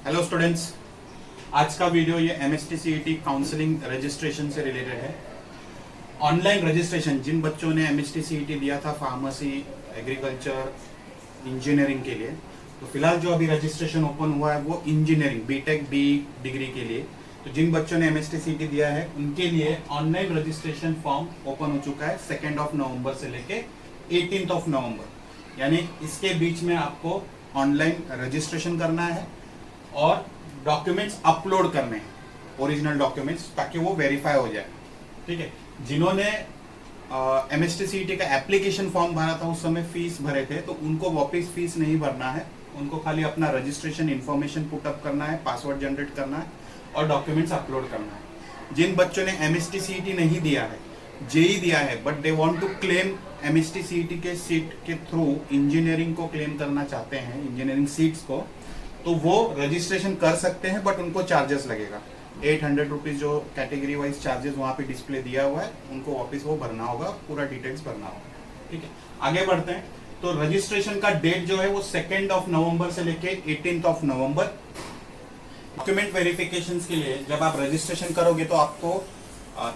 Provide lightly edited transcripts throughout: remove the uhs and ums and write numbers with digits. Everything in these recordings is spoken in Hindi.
हेलो स्टूडेंट्स, आज का वीडियो ये MHTCET काउंसलिंग रजिस्ट्रेशन से रिलेटेड है। ऑनलाइन रजिस्ट्रेशन जिन बच्चों ने MHTCET दिया था फार्मेसी, एग्रीकल्चर, इंजीनियरिंग के लिए, तो फिलहाल जो अभी रजिस्ट्रेशन ओपन हुआ है वो इंजीनियरिंग बीटेक बी डिग्री के लिए। तो जिन बच्चों ने MHTCET दिया है उनके लिए ऑनलाइन रजिस्ट्रेशन फॉर्म ओपन हो चुका है 2 नवंबर से लेके 18 नवंबर, यानी इसके बीच में आपको ऑनलाइन रजिस्ट्रेशन करना है और डॉक्यूमेंट्स अपलोड करने हैं, ओरिजिनल डॉक्यूमेंट्स, ताकि वो वेरीफाई हो जाए। ठीक है, जिन्होंने MHTCET का एप्लीकेशन फॉर्म भरा था उस समय फीस भरे थे, तो उनको वापस फीस नहीं भरना है। उनको खाली अपना रजिस्ट्रेशन इन्फॉर्मेशन पुटअप करना है, पासवर्ड जनरेट करना है और डॉक्यूमेंट्स अपलोड करना है। जिन बच्चों ने MHTCET नहीं दिया है, जेई दिया है, but they want to claim MHTCET के सीट के थ्रू इंजीनियरिंग को क्लेम करना चाहते हैं, इंजीनियरिंग सीट्स को, तो वो रजिस्ट्रेशन कर सकते हैं, बट उनको चार्जेस लगेगा 800 रुपीज। जो कैटेगरी वाइज चार्जेस वहाँ पे डिस्प्ले दिया हुआ है उनको वापस वो भरना होगा, पूरा डिटेल्स भरना होगा। ठीक है, आगे बढ़ते हैं। तो रजिस्ट्रेशन का डेट जो है वो 2 नवंबर से लेके 18 नवंबर। डॉक्यूमेंट वेरिफिकेशन के लिए जब आप रजिस्ट्रेशन करोगे तो आपको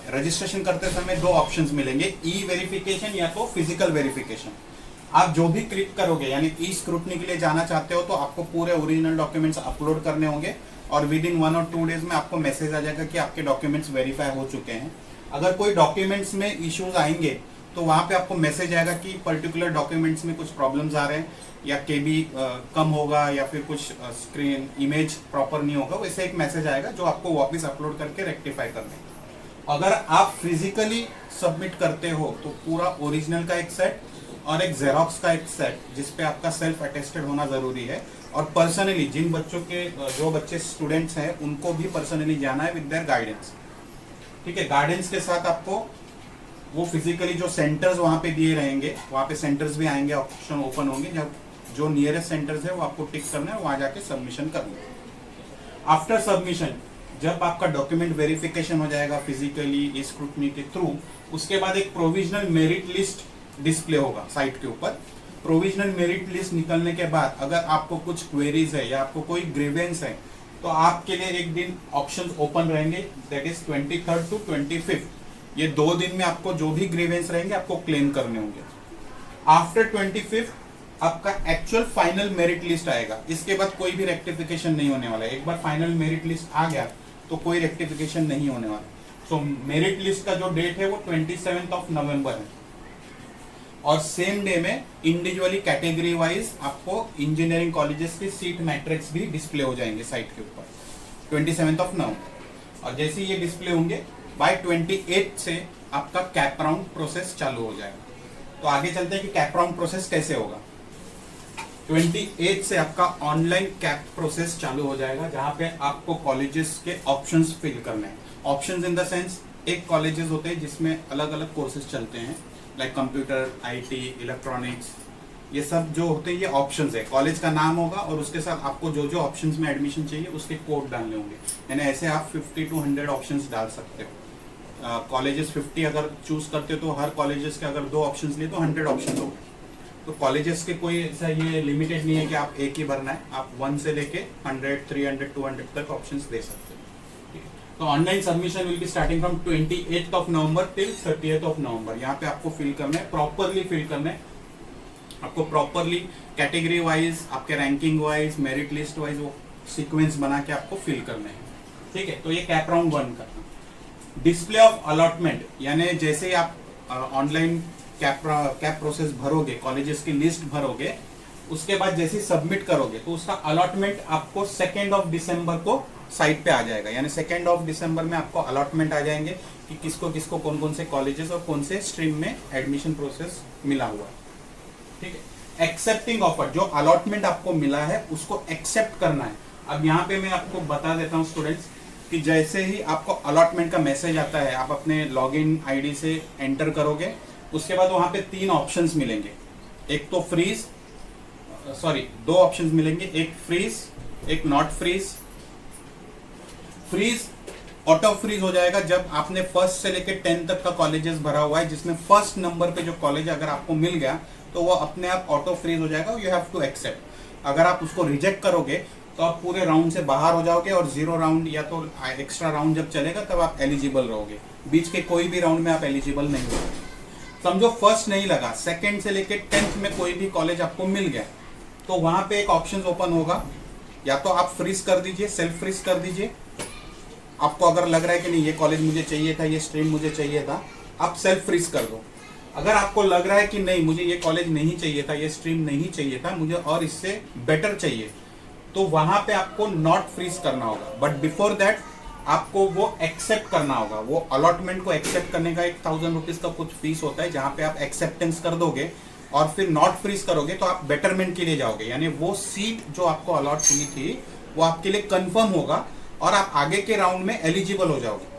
रजिस्ट्रेशन करते समय 2 ऑप्शंस मिलेंगे, ई वेरिफिकेशन या तो फिजिकल वेरिफिकेशन। आप जो भी क्लिक करोगे, यानी ई स्क्रूटनी के लिए जाना चाहते हो, तो आपको पूरे ओरिजिनल डॉक्यूमेंट्स अपलोड करने होंगे और विद इन 1 और 2 डेज में आपको मैसेज आ जाएगा कि आपके डॉक्यूमेंट्स वेरीफाई हो चुके हैं। अगर कोई डॉक्यूमेंट्स में इश्यूज आएंगे तो वहां पे आपको मैसेज आएगा कि पर्टिकुलर डॉक्यूमेंट्स में कुछ प्रॉब्लम्स आ रहे हैं, या केबी कम होगा, या फिर कुछ स्क्रीन इमेज प्रॉपर नहीं होगा, वैसे एक मैसेज आएगा जो आपको वापस अपलोड करके रेक्टिफाई करने। अगर आप फिजिकली सबमिट करते हो तो पूरा ओरिजिनल का एक सेट और एक जेरोक्स का एक सेट, जिसपे आपका सेल्फ अटेस्टेड होना जरूरी है। और पर्सनली जिन बच्चों के जो बच्चे स्टूडेंट्स हैं उनको भी पर्सनली जाना है विद देयर गाइडेंस। ठीक है, गाइडेंस के साथ आपको वो फिजिकली जो सेंटर्स वहां पे दिए रहेंगे, वहां पे सेंटर्स भी आएंगे, ऑप्शन ओपन होंगे, जब जो नियरेस्ट सेंटर्स है वो आपको टिक करना है, वहां जाके सबमिशन करना है। आफ्टर सबमिशन जब आपका डॉक्यूमेंट वेरिफिकेशन हो जाएगा फिजिकली स्क्रूटनी के थ्रू, उसके बाद एक प्रोविजनल मेरिट लिस्ट डिस्प्ले होगा साइट के ऊपर। प्रोविजनल मेरिट लिस्ट निकलने के बाद अगर आपको कुछ क्वेरीज है या आपको कोई ग्रीवेंस है, तो आपके लिए एक दिन ऑप्शंस ओपन रहेंगे, that is 23rd to 25th। ये 2 दिन में आपको जो भी ग्रीवेंस रहेंगे आपको क्लेम करने होंगे। आफ्टर 25th आपका एक्चुअल फाइनल मेरिट लिस्ट आएगा। इसके बाद कोई भी रेक्टिफिकेशन नहीं होने वाला है। एक बार फाइनल मेरिट लिस्ट आ गया तो कोई रेक्टिफिकेशन नहीं होने वाला। सो मेरिट लिस्ट का जो डेट है वो 27 नवंबर है। और सेम डे में इंडिविजुअली कैटेगरी वाइज आपको इंजीनियरिंग कॉलेजेस के सीट मैट्रिक्स भी डिस्प्ले हो जाएंगे साइट के ऊपर 27 नवंबर। और जैसे ये डिस्प्ले होंगे बाय 28 से आपका कैप राउंड प्रोसेस चालू हो जाएगा। तो आगे चलते हैं कि कैप राउंड प्रोसेस कैसे होगा। 28 से आपका ऑनलाइन कैप प्रोसेस चालू हो जाएगा, जहां पे आपको कॉलेजेस के ऑप्शंस फिल करने हैं। ऑप्शंस इन द सेंस, एक कॉलेजेस होते हैं जिसमें अलग अलग कोर्सेज चलते हैं, लाइक कंप्यूटर, IT, इलेक्ट्रॉनिक्स, ये सब जो होते हैं ये ऑप्शंस है। कॉलेज का नाम होगा और उसके साथ आपको जो जो ऑप्शंस में एडमिशन चाहिए उसके कोड डालने होंगे, यानी ऐसे आप 50 to 100 ऑप्शंस डाल सकते हो। कॉलेजेस 50 अगर चूज करते हो तो हर कॉलेजेस के अगर 2 ऑप्शंस लिए तो 100 ऑप्शन हो गए। तो कॉलेजेस के कोई ऐसा ये लिमिटेड नहीं है कि आप एक ही भरना है, आप 1 से लेके 100, 300, 200 तक ऑप्शंस दे सकते हो। तो online submission will be starting from 28 November till 30 नवंबर। यहाँ पे आपको फिल करना है, प्रॉपरली फिल करना है आपको, प्रॉपरली कैटेगरी वाइज, आपके ranking wise, merit list wise वो सीक्वेंस बना के आपको फिल करना है। ठीक है, तो ये कैप राउंड 1 का। डिस्प्ले ऑफ अलॉटमेंट, यानी जैसे ही आप ऑनलाइन कैप प्रोसेस भरोगे, कॉलेजेस की लिस्ट भरोगे, उसके बाद जैसे ही सबमिट करोगे तो उसका अलॉटमेंट आपको 2 दिसंबर को साइट पे आ जाएगा। यानी 2 दिसंबर में आपको अलॉटमेंट आ जाएंगे कि किसको किसको कौन कौन से कॉलेजेस और कौन से स्ट्रीम में एडमिशन प्रोसेस मिला हुआ है। ठीक है, एक्सेप्टिंग ऑफर, जो अलॉटमेंट आपको मिला है उसको एक्सेप्ट करना है। अब यहाँ पे मैं आपको बता देता हूँ स्टूडेंट्स कि जैसे ही आपको अलॉटमेंट का मैसेज आता है, आप अपने लॉगिन आईडी से एंटर करोगे, उसके बाद वहां पे 3 ऑप्शंस मिलेंगे। एक तो फ्रीज, 2 ऑप्शंस मिलेंगे, एक फ्रीज, एक not freeze. Freeze auto freeze हो जाएगा जब आपने 1st से लेकर 10 तक का कॉलेजेस भरा हुआ है, जिसमें 1st नंबर पे जो कॉलेज अगर आपको मिल गया तो वो अपने आप ऑटो फ्रीज हो जाएगा, यू हैव टू एक्सेप्ट। अगर आप उसको रिजेक्ट करोगे तो आप पूरे राउंड से बाहर हो जाओगे और 0 राउंड या तो एक्स्ट्रा राउंड जब चलेगा तब आप एलिजिबल रहोगे। बीच के कोई भी राउंड में आप एलिजिबल नहीं हो। समझो फर्स्ट नहीं लगा, सेकंड से लेके 10th में कोई भी कॉलेज आपको मिल गया, तो वहां पे एक ऑप्शन ओपन होगा, या तो आप फ्रीज कर दीजिए, सेल्फ फ्रीज कर दीजिए। आपको अगर लग रहा है कि नहीं ये कॉलेज मुझे चाहिए था, ये स्ट्रीम मुझे चाहिए था, आप सेल्फ फ्रीज कर दो। अगर आपको लग रहा है कि नहीं मुझे ये कॉलेज नहीं चाहिए था, ये स्ट्रीम नहीं चाहिए था, मुझे और इससे बेटर चाहिए, तो वहां पे आपको नॉट फ्रीज करना होगा। बट बिफोर दैट आपको वो एक्सेप्ट करना होगा। वो अलॉटमेंट को एक्सेप्ट करने का 1000 रुपीज का कुछ फीस होता है, जहां पे आप एक्सेप्टेंस कर दोगे और फिर नॉट फ्रीज करोगे तो आप बेटरमेंट के लिए जाओगे, यानी वो सीट जो आपको अलॉट हुई थी वो आपके लिए कंफर्म होगा और आप आगे के राउंड में एलिजिबल हो जाओगे।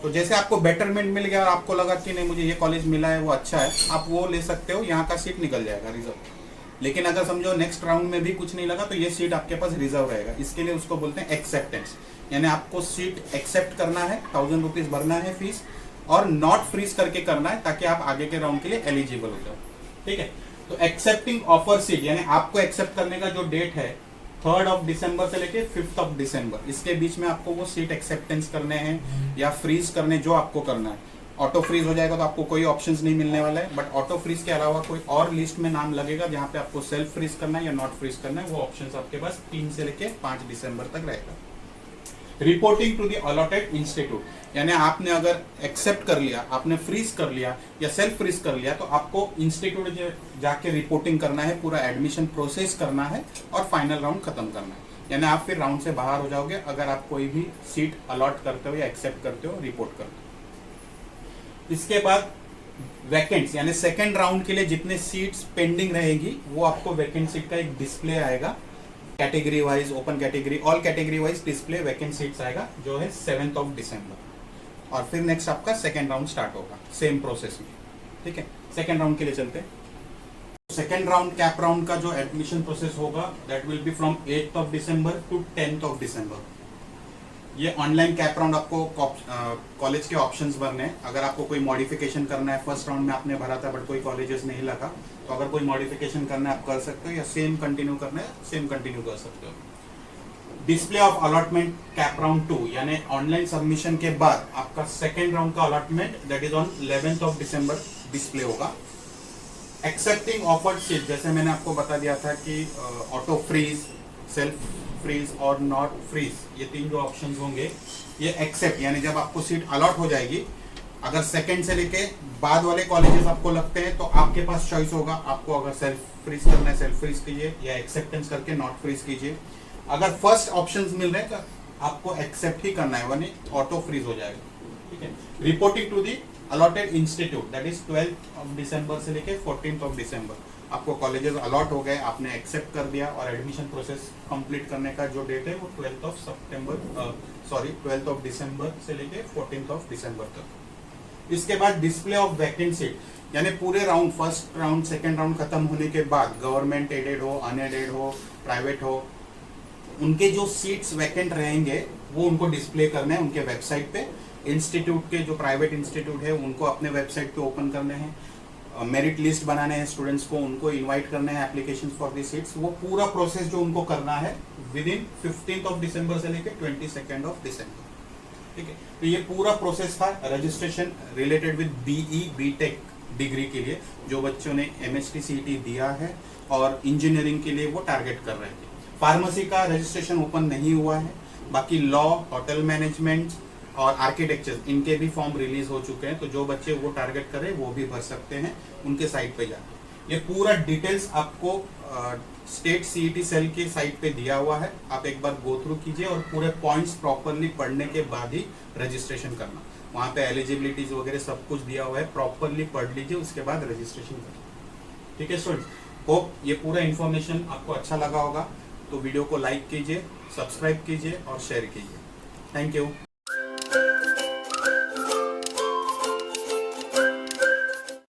तो जैसे आपको बेटरमेंट मिल गया और आपको लगा कि नहीं मुझे ये कॉलेज मिला है वो अच्छा है, आप वो ले सकते हो, यहाँ का सीट निकल जाएगा रिजर्व। लेकिन अगर समझो नेक्स्ट राउंड में भी कुछ नहीं लगा तो ये सीट आपके पास रिजर्व रहेगा। इसके लिए उसको बोलते हैं एक्सेप्टेंस, यानी आपको सीट एक्सेप्ट करना है, 1000 रुपीज भरना है फीस और नॉट फ्रीज करके करना है ताकि आप आगे के राउंड के लिए एलिजिबल हो जाओ। ठीक है, तो एक्सेप्टिंग ऑफर सीट यानी आपको एक्सेप्ट करने का जो डेट है 3rd ऑफ दिसंबर से लेके 5th ऑफ दिसंबर, इसके बीच में आपको वो सीट एक्सेप्टेंस करने हैं या फ्रीज करने, जो आपको करना है। ऑटो फ्रीज हो जाएगा तो आपको कोई ऑप्शंस नहीं मिलने वाला है, बट ऑटो फ्रीज के अलावा कोई और लिस्ट में नाम लगेगा जहां पे आपको सेल्फ फ्रीज करना है या नॉट फ्रीज करना है। वो ऑप्शंस आपके पास 3 से लेके 5 दिसंबर तक रहेगा। Reporting to the allotted institute, यानी आपने अगर एक्सेप्ट कर लिया, आपने फ्रीज कर लिया या सेल्फ फ्रीज कर लिया, तो आपको इंस्टीट्यूट जाके रिपोर्टिंग करना है, पूरा एडमिशन प्रोसेस करना है और फाइनल राउंड खत्म करना है। यानी आप फिर राउंड से बाहर हो जाओगे अगर आप कोई भी सीट अलॉट करते हो या एक्सेप्ट करते हो, रिपोर्ट करते हो। इसके बाद वैकेंट्स, यानी सेकेंड राउंड के लिए जितने सीट्स पेंडिंग रहेगी वो आपको वैकेंट सीट का एक डिस्प्ले आएगा, category wise, open category, all category wise display vacant seats आएगा, जो है 7th ऑफ दिसंबर। और फिर नेक्स्ट आपका सेकेंड राउंड स्टार्ट होगा सेम प्रोसेस में। ठीक है, सेकेंड राउंड के लिए चलते हैं। सेकेंड राउंड कैप राउंड का जो एडमिशन प्रोसेस होगा that will be from 8th of December to 10th of December. ये ऑनलाइन कैप राउंड आपको कॉलेज के ऑप्शंस भरने हैं। अगर आपको कोई मॉडिफिकेशन करना है, फर्स्ट राउंड में आपने भरा था बट कोई कॉलेजेस नहीं लगा, तो अगर कोई मॉडिफिकेशन करना है आप कर सकते हो, या सेम कंटिन्यू करना है सेम कंटिन्यू कर सकते हो। Display of allotment cap round 2, यानी ऑनलाइन सबमिशन के बाद आपका सेकेंड राउंड का allotment that is on 11th of December display होगा। एक्सेप्टिंग ऑफर्ड सीट, जैसे मैंने आपको बता दिया था कि ऑटो फ्रीज, सेल्फ फ्रीज और नॉट फ्रीज, ये 3 जो ऑप्शन होंगे, ये एक्सेप्ट यानी जब आपको सीट अलॉट हो जाएगी, अगर सेकंड से लेके बाद वाले कॉलेजेस आपको लगते हैं तो आपके पास चॉइस होगा। आपको अगर सेल्फ फ्रीज करना है सेल्फ फ्रीज कीजिए, या एक्सेप्टेंस करके नॉट फ्रीज कीजिए। अगर फर्स्ट ऑप्शंस मिल रहे हैं तो आपको एक्सेप्ट ही करना है, वरना ऑटो फ्रीज हो जाएगा। ठीक है, reporting to the allotted institute that is 12th of December से लेके 14th ऑफ दिसंबर। आपको कॉलेजेस अलॉट हो गए, आपने एक्सेप्ट कर दिया और एडमिशन प्रोसेस कंप्लीट करने का जो डेट है वो 12th ऑफ दिसंबर से लेके 14th ऑफ दिसंबर तक। इसके बाद डिस्प्ले ऑफ वैकेंट सीट, यानी पूरे round, first round second round खत्म होने के बाद, गवर्नमेंट एडेड हो, अनएडेड हो, प्राइवेट हो, उनके जो सीट्स वैकेंट रहेंगे वो उनको डिस्प्ले करने हैं उनके वेबसाइट पे। इंस्टीट्यूट के जो प्राइवेट इंस्टीट्यूट है उनको अपने वेबसाइट पे ओपन करने हैं, मेरिट लिस्ट बनाने हैं स्टूडेंट्स को, उनको इनवाइट करने हैं एप्लीकेशन फॉर दी सीट्स। वो पूरा प्रोसेस जो उनको करना है with in 15th of December से लेकर 22nd ऑफ दिसंबर। ठीक है, तो ये पूरा प्रोसेस था registration related with BE BTech degree के लिए, जो बच्चों ने एमएसटी सीईटी दिया है और इंजीनियरिंग के लिए वो टारगेट कर रहे थे। फार्मेसी का रजिस्ट्रेशन ओपन नहीं हुआ है, बाकी लॉ, होटल मैनेजमेंट और आर्किटेक्चर, इनके भी फॉर्म रिलीज हो चुके हैं। तो जो बच्चे वो टारगेट करें वो भी भर सकते हैं उनके साइट पे जाकर। ये पूरा डिटेल्स आपको स्टेट सीईटी सेल की साइट पे दिया हुआ है, आप एक बार गो थ्रू कीजिए और पूरे पॉइंट्स प्रॉपरली पढ़ने के बाद ही रजिस्ट्रेशन करना। वहाँ पे एलिजिबिलिटीज वगैरह सब कुछ दिया हुआ है, प्रॉपरली पढ़ लीजिए, उसके बाद रजिस्ट्रेशन करिए। ठीक है स्टूडेंट्स, होप ये पूरा इन्फॉर्मेशन आपको अच्छा लगा होगा। तो वीडियो को लाइक कीजिए, सब्सक्राइब कीजिए और शेयर कीजिए। Thank you.